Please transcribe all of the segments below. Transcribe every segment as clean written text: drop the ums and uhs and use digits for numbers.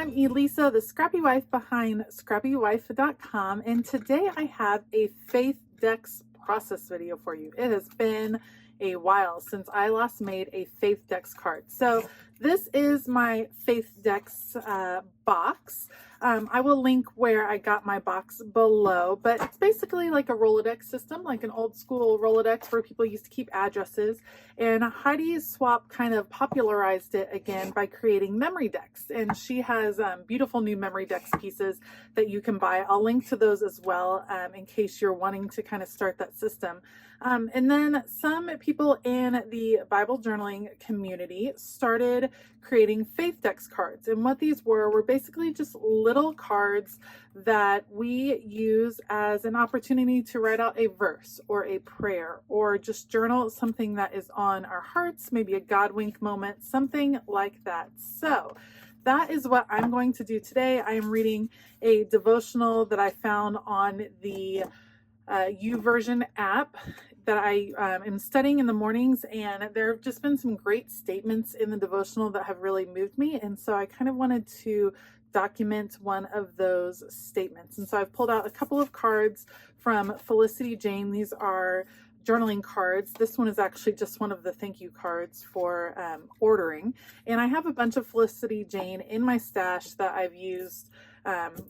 I'm Elisa, the Scrappy Wife behind ScrappyWife.com, and today I have a Faith Decks process video for you. It has been a while since I last made a Faith Decks card. So this is my Faith Decks box. I will link where I got my box below, but it's basically like a Rolodex system, like an old school Rolodex where people used to keep addresses. And Heidi Swap kind of popularized it again by creating memory decks. And she has beautiful new memory decks pieces that you can buy. I'll link to those as well in case you're wanting to kind of start that system. And then some people in the Bible journaling community started creating Faith Decks cards. And what these were basically just little cards that we use as an opportunity to write out a verse or a prayer or just journal something that is on our hearts, maybe a God wink moment, something like that. So that is what I'm going to do today. I am reading a devotional that I found on the YouVersion app that I am studying in the mornings, and there have just been some great statements in the devotional that have really moved me, and so I kind of wanted to document one of those statements. And so I've pulled out a couple of cards from Felicity Jane. These are journaling cards. This one is actually just one of the thank you cards for ordering, and I have a bunch of Felicity Jane in my stash that I've used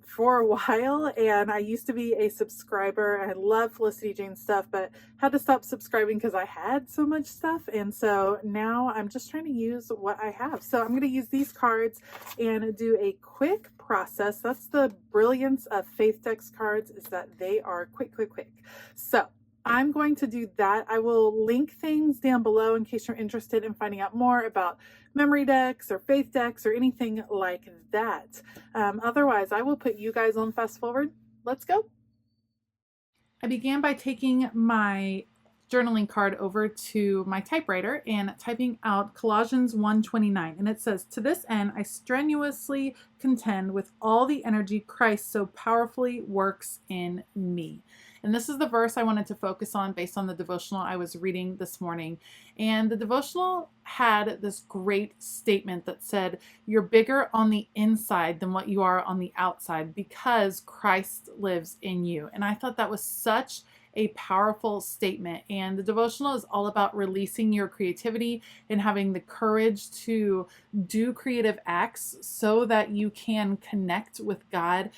for a while, and I used to be a subscriber. I love Felicity Jane stuff, but had to stop subscribing because I had so much stuff, and so now I'm just trying to use what I have. So I'm going to use these cards and do a quick process. That's the brilliance of Faith Decks cards, is that they are quick. So I'm going to do that. I will link things down below in case you're interested in finding out more about memory decks or Faith Decks or anything like that. Otherwise, I will put you guys on fast forward. Let's go. I began by taking my journaling card over to my typewriter and typing out Colossians 1:29, and it says, "To this end I strenuously contend with all the energy Christ so powerfully works in me." And this is the verse I wanted to focus on based on the devotional I was reading this morning. And the devotional had this great statement that said, "You're bigger on the inside than what you are on the outside because Christ lives in you." And I thought that was such a powerful statement. And the devotional is all about releasing your creativity and having the courage to do creative acts so that you can connect with God,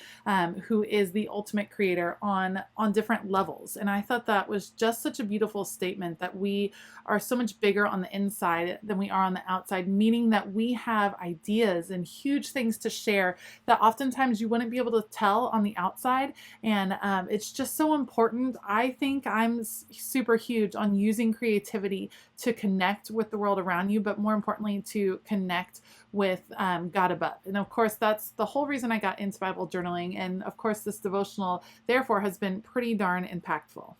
who is the ultimate creator, on different levels. And I thought that was just such a beautiful statement, that we are so much bigger on the inside than we are on the outside, meaning that we have ideas and huge things to share that oftentimes you wouldn't be able to tell on the outside. And it's just so important. I think I'm super huge on using creativity to connect with the world around you, but more importantly, to connect with God above. And of course, that's the whole reason I got into Bible journaling. And of course, this devotional, therefore, has been pretty darn impactful.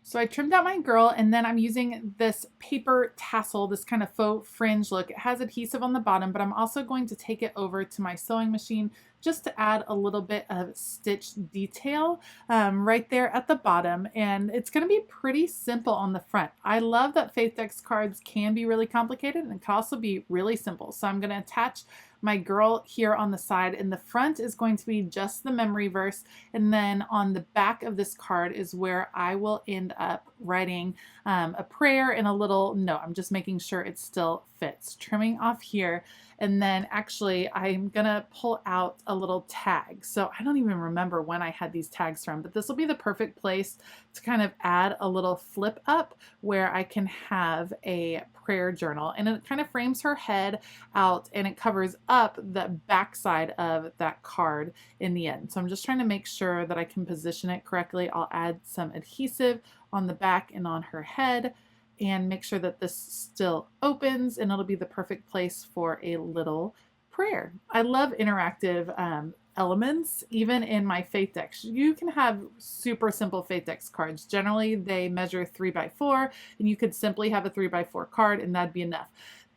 So I trimmed out my girl, and then I'm using this paper tassel, this kind of faux fringe look. It has adhesive on the bottom, but I'm also going to take it over to my sewing machine just to add a little bit of stitch detail right there at the bottom. And it's going to be pretty simple on the front. I love that Faith Decks cards can be really complicated and can also be really simple. So I'm going to attach my girl here on the side, and the front is going to be just the memory verse, and then on the back of this card is where I will end up writing a prayer and a little note. I'm just making sure it still fits. Trimming off here, and then actually I'm gonna pull out a little tag. So I don't even remember when I had these tags from, but this will be the perfect place to kind of add a little flip up where I can have a prayer journal, and it kind of frames her head out and it covers up the backside of that card in the end. So I'm just trying to make sure that I can position it correctly. I'll add some adhesive on the back and on her head and make sure that this still opens, and it'll be the perfect place for a little prayer. I love interactive elements, even in my Faith Decks. You can have super simple Faith Decks cards. Generally, they measure 3 by 4, and you could simply have a 3 by 4 card, and that'd be enough.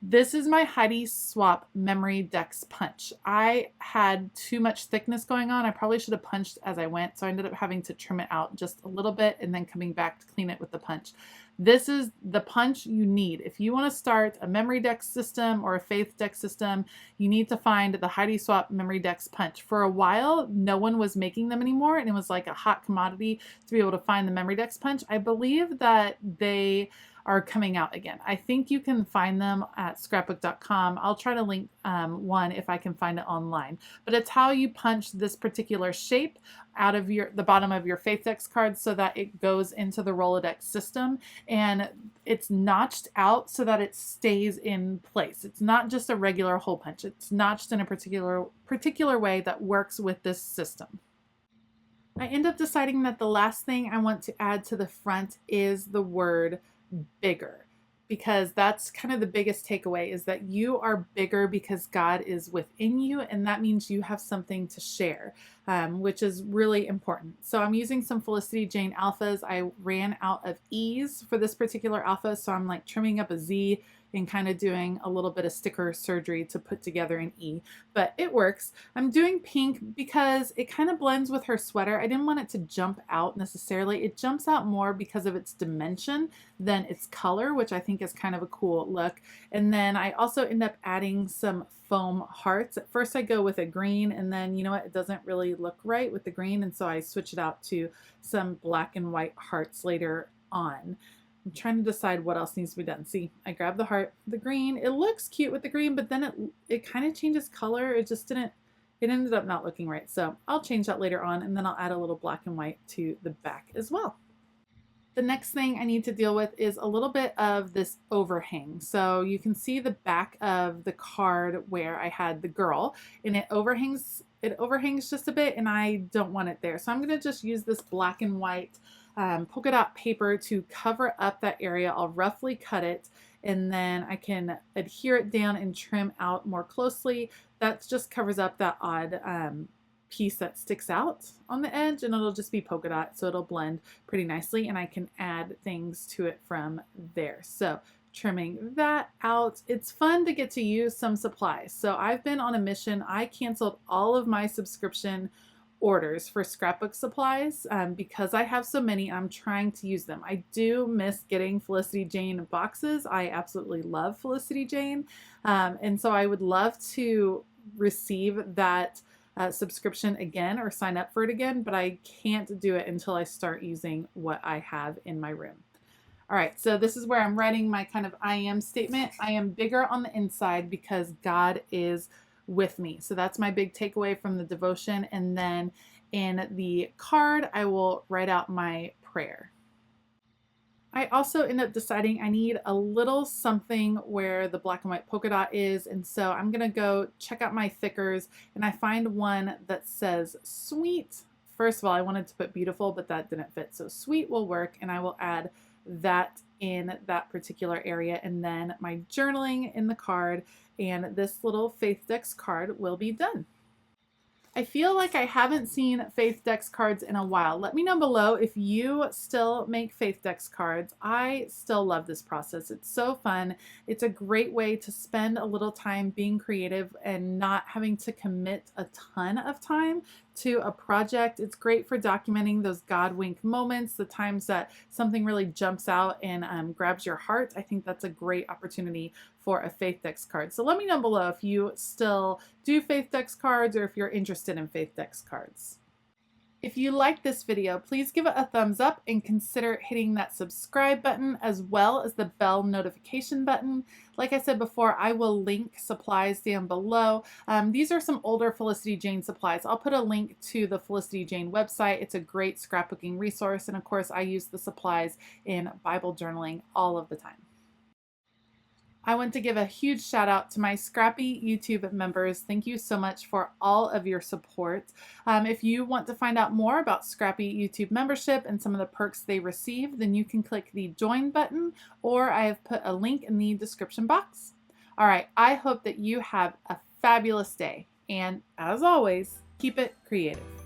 This is my Heidi Swap Memory Dex punch. I had too much thickness going on. I probably should have punched as I went, so I ended up having to trim it out just a little bit and then coming back to clean it with the punch. This is the punch you need. If you want to start a Memory Dex system or a Faith Dex system, you need to find the Heidi Swap Memory Dex punch. For a while, no one was making them anymore, and it was like a hot commodity to be able to find the Memory Dex punch. I believe that they are coming out again. I think you can find them at scrapbook.com. I'll try to link one if I can find it online. But it's how you punch this particular shape out of the bottom of your Faith Dex card so that it goes into the Rolodex system, and it's notched out so that it stays in place. It's not just a regular hole punch. It's notched in a particular way that works with this system. I end up deciding that the last thing I want to add to the front is the word bigger, because that's kind of the biggest takeaway, is that you are bigger because God is within you, and that means you have something to share, which is really important. So I'm using some Felicity Jane alphas. I ran out of E's for this particular alpha, so I'm like trimming up a Z and kind of doing a little bit of sticker surgery to put together an E, but it works. I'm doing pink because it kind of blends with her sweater. I didn't want it to jump out necessarily. It jumps out more because of its dimension than its color, which I think is kind of a cool look. And then I also end up adding some foam hearts. At first I go with a green, and then you know what, it doesn't really look right with the green, and so I switch it out to some black and white hearts later on. I'm trying to decide what else needs to be done. See, I grabbed the heart, the green. It looks cute with the green, but then it kind of changes color. It ended up not looking right. So I'll change that later on, and then I'll add a little black and white to the back as well. The next thing I need to deal with is a little bit of this overhang. So you can see the back of the card where I had the girl, and it overhangs just a bit, and I don't want it there. So I'm going to just use this black and white polka dot paper to cover up that area. I'll roughly cut it, and then I can adhere it down and trim out more closely. That just covers up that odd piece that sticks out on the edge, and it'll just be polka dot, so it'll blend pretty nicely, and I can add things to it from there. So trimming that out. It's fun to get to use some supplies. So I've been on a mission. I canceled all of my subscription orders for scrapbook supplies because I have so many. I'm trying to use them. I do miss getting Felicity Jane boxes. I absolutely love Felicity Jane, and so I would love to receive that subscription again or sign up for it again, but I can't do it until I start using what I have in my room. All right, so this is where I'm writing my kind of I am statement. I am bigger on the inside because God is with me. So that's my big takeaway from the devotion. And then in the card, I will write out my prayer. I also end up deciding I need a little something where the black and white polka dot is, and so I'm gonna go check out my thickers, and I find one that says sweet. First of all, I wanted to put beautiful, but that didn't fit, so sweet will work, and I will add that in that particular area, and then my journaling in the card, and this little Faith Dex card will be done. I feel like I haven't seen Faith Dex cards in a while. Let me know below if you still make Faith Dex cards. I still love this process. It's so fun. It's a great way to spend a little time being creative and not having to commit a ton of time to a project. It's great for documenting those God wink moments, the times that something really jumps out and grabs your heart. I think that's a great opportunity for a Faith Dex card. So let me know below if you still do Faith Dex cards or if you're interested in Faith Dex cards. If you liked this video, please give it a thumbs up and consider hitting that subscribe button as well as the bell notification button. Like I said before, I will link supplies down below. These are some older Felicity Jane supplies. I'll put a link to the Felicity Jane website. It's a great scrapbooking resource, and of course I use the supplies in Bible journaling all of the time. I want to give a huge shout out to my Scrappy YouTube members. Thank you so much for all of your support. If you want to find out more about Scrappy YouTube membership and some of the perks they receive, then you can click the join button, or I have put a link in the description box. All right, I hope that you have a fabulous day, and as always, keep it creative.